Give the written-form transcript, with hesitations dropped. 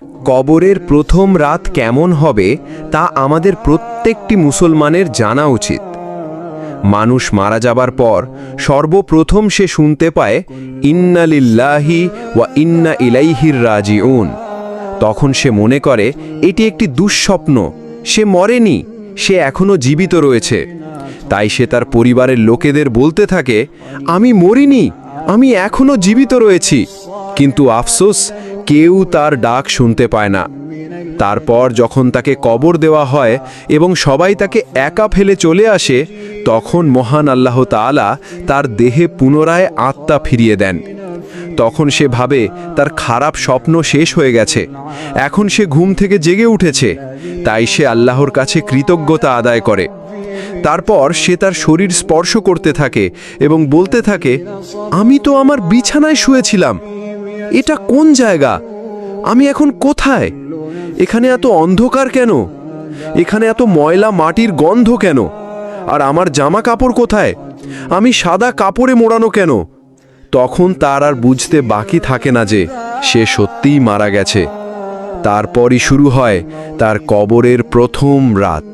কবরের প্রথম রাত কেমন হবে তা আমাদের প্রত্যেকটি মুসলমানের জানা উচিত। মানুষ মারা যাবার পর সর্বপ্রথম সে শুনতে পায় ইন্না লিল্লাহি ওয়া ইন্না ইলাইহির রাজিউন। তখন সে মনে করে এটি একটি দুঃস্বপ্ন, সে মরেনি, সে এখনো জীবিত রয়েছে। তাই সে তার পরিবারের লোকেদের বলতে থাকে, আমি মরিনি, আমি এখনো জীবিত রয়েছি। কিন্তু আফসোস, কেউ তার ডাক শুনতে পায় না। তারপর যখন তাকে কবর দেওয়া হয় এবং সবাই তাকে একা ফেলে চলে আসে, তখন মহান আল্লাহ তাআলা তার দেহে পুনরায় আত্মা ফিরিয়ে দেন। তখন সে ভাবে তার খারাপ স্বপ্ন শেষ হয়ে গেছে, এখন সে ঘুম থেকে জেগে উঠেছে। তাই সে আল্লাহর কাছে কৃতজ্ঞতা আদায় করে। তারপর সে তার শরীর স্পর্শ করতে থাকে এবং বলতে থাকে, আমি তো আমার বিছানায় শুয়েছিলাম, এটা কোন জায়গা? আমি এখন কোথায়? এখানে এত অন্ধকার কেন? এখানে এত ময়লা মাটির গন্ধ কেন? আর আমার জামা কাপড় কোথায়? আমি সাদা কাপড়ে মোড়ানো কেন? তখন তার আর বুঝতে বাকি থাকে না যে সে সত্যিই মারা গেছে। তারপরই শুরু হয় তার কবরের প্রথম রাত।